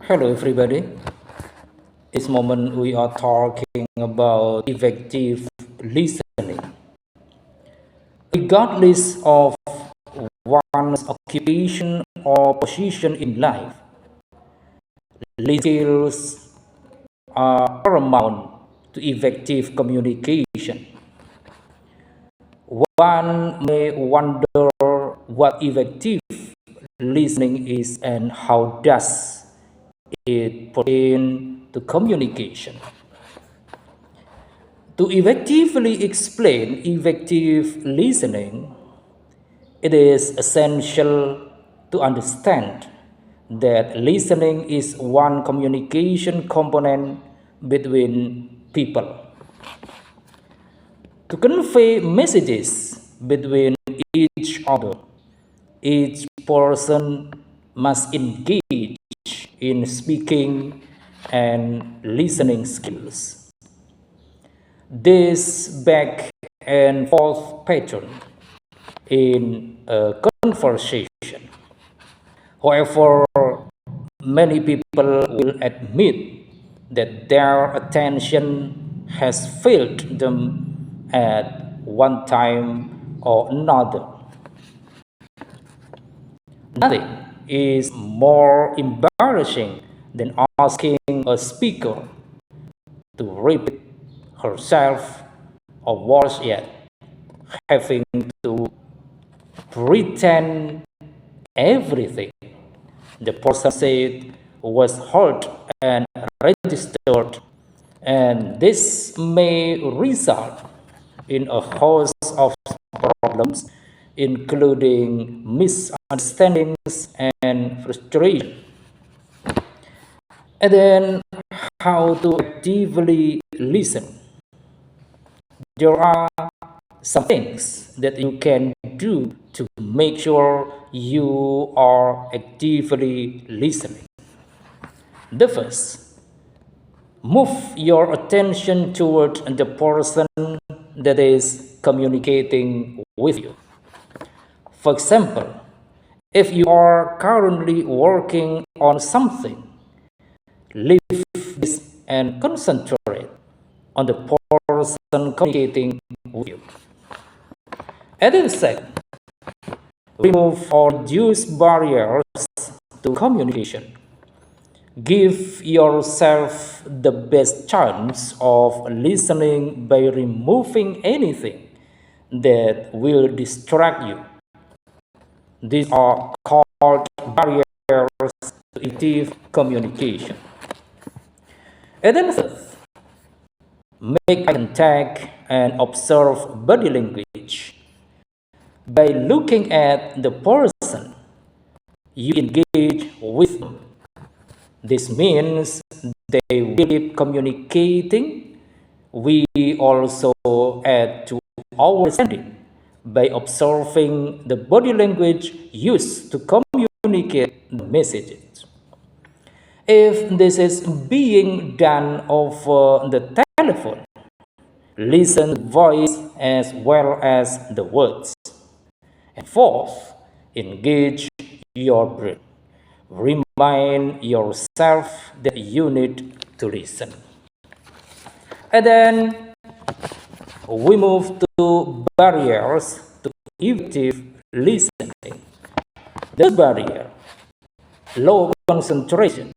Hello, everybody. This moment we are talking about effective listening. Regardless of one's occupation or position in life, listening skills are paramount to effective communication. One may wonder what effective listening is and how does it pertain to communication. To effectively explain effective listening, it is essential to understand that listening is one communication component between people. To convey messages between each other, each person must engage in speaking and listening skills. This back and forth pattern in a conversation. However, many people will admit that their attention has failed them at one time or another. Nothing is more embarrassing than asking a speaker to repeat herself or worse yet, having to pretend everything the person said was heard and registered, and this may result in a host of problems, including misunderstandings and frustration. And then, how to actively listen. There are some things that you can do to make sure you are actively listening. The first, move your attention toward the person that is communicating with you. For example, if you are currently working on something, leave this and concentrate on the person communicating with you. And then second, remove or reduce barriers to communication. Give yourself the best chance of listening by removing anything that will distract you. These are called barriers to effective communication. And then third, make eye contact and observe body language. By looking at the person you engage with them, this means they will keep communicating. We also add to our understanding by observing the body language used to communicate the messages. If this is being done over the telephone, listen to the voice as well as the words. And fourth, engage your brain. Remind yourself that you need to listen. And then we move to barriers to effective listening. The barrier, low concentration.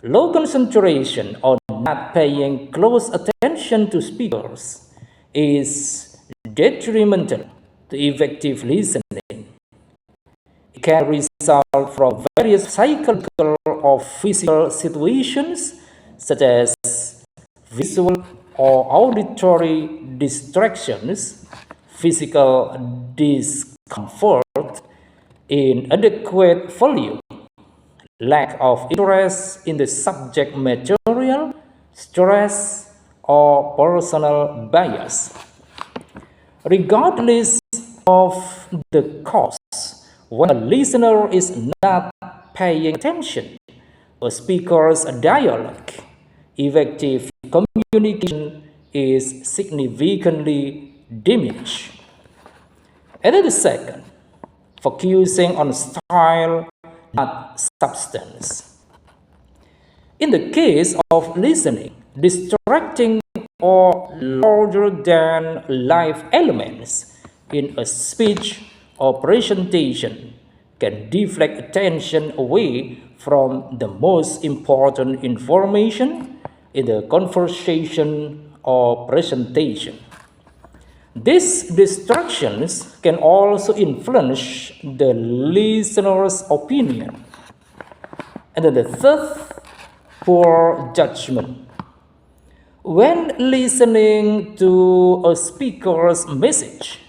Low concentration or not paying close attention to speakers is detrimental to effective listening. It can result from various psychological or physical situations such as visual or auditory distractions, physical discomfort, inadequate volume, lack of interest in the subject material, stress, or personal bias. Regardless of the cause, when a listener is not paying attention to a speaker's dialogue, effective communication is significantly diminished. And then the second, focusing on style, not substance. In the case of listening, distracting or larger than life elements in a speech or presentation can deflect attention away from the most important information in the conversation or presentation. These distractions can also influence the listener's opinion. And then the third, poor judgment. When listening to a speaker's message,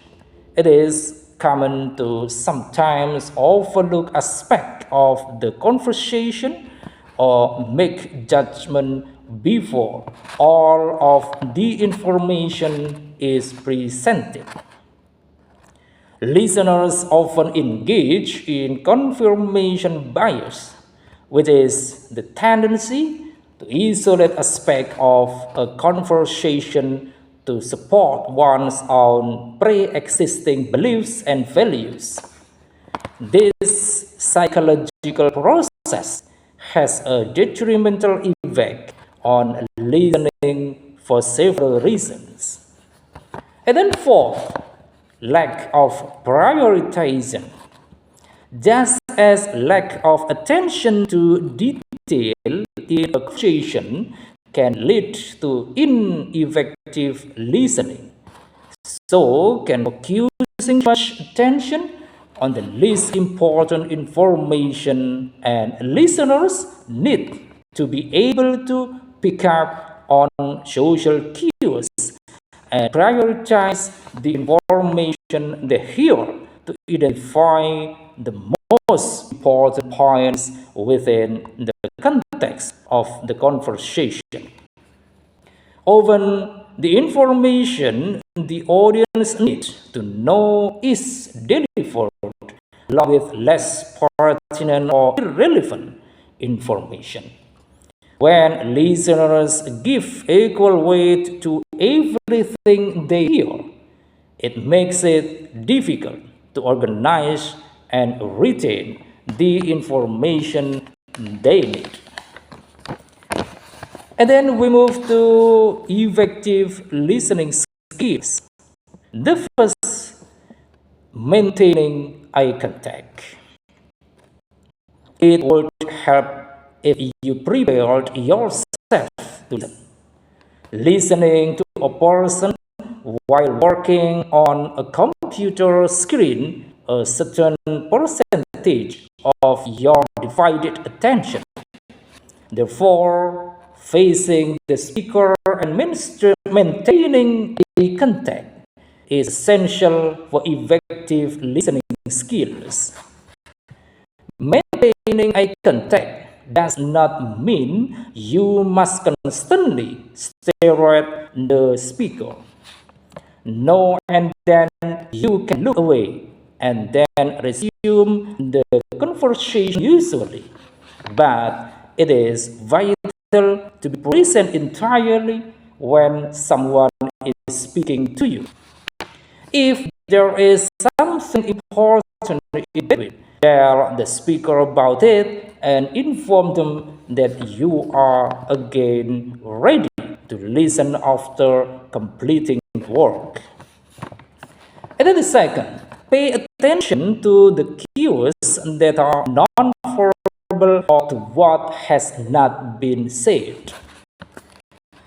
it is common to sometimes overlook aspects of the conversation or make judgment before all of the information is presented. Listeners often engage in confirmation bias, which is the tendency to isolate aspects of a conversation to support one's own pre-existing beliefs and values. This psychological process has a detrimental effect on listening for several reasons. And then fourth, lack of prioritization. Just as lack of attention to detail in a conversation can lead to ineffective listening, so can focusing much attention on the least important information, and listeners need to be able to pick up on social cues and prioritize the information they hear to identify the most important points within the context of the conversation. Often, the information the audience needs to know is delivered along with less pertinent or irrelevant information. When listeners give equal weight to everything they hear, it makes it difficult to organize and retain the information they need. And then we move to effective listening skills. The first, maintaining eye contact. It would help if you prepared yourself to listen. Listening to a person while working on a computer screen, a certain percentage of your divided attention. Therefore, facing the speaker and maintaining eye contact is essential for effective listening skills. Maintaining eye contact does not mean you must constantly stare at the speaker. No, and then you can look away and then resume the conversation usually. But it is vital to be present entirely when someone is speaking to you. If there is something important in between, tell the speaker about it and inform them that you are again ready to listen after completing work. And then the second, pay attention to the cues that are non-verbal or to what has not been said.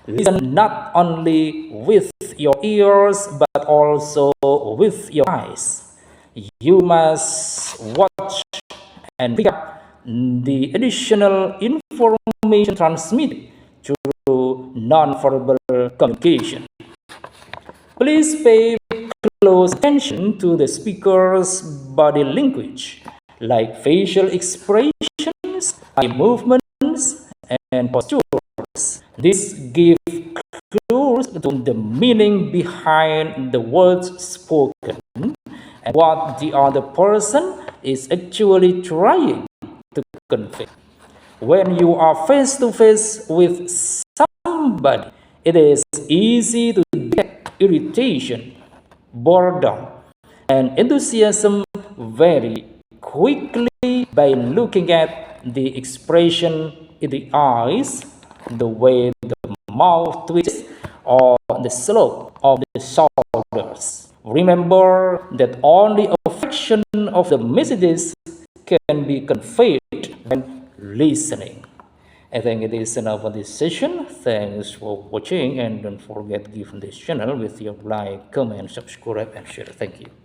Listen not only with your ears but also with your eyes. You must watch and pick up the additional information transmitted through non-verbal communication. Please pay close attention to the speaker's body language, like facial expressions, eye movements, and postures. This gives clues to the meaning behind the words spoken and what the other person is actually trying to convey. When you are face to face with somebody, it is easy to get irritation, boredom, and enthusiasm very quickly by looking at the expression in the eyes, the way the mouth twitches, or the slope of the shoulders. Remember that only a fraction of the messages can be conveyed when listening. I think it is enough for this session. Thanks for watching, and don't forget to give this channel with your like, comment, subscribe, and share. Thank you.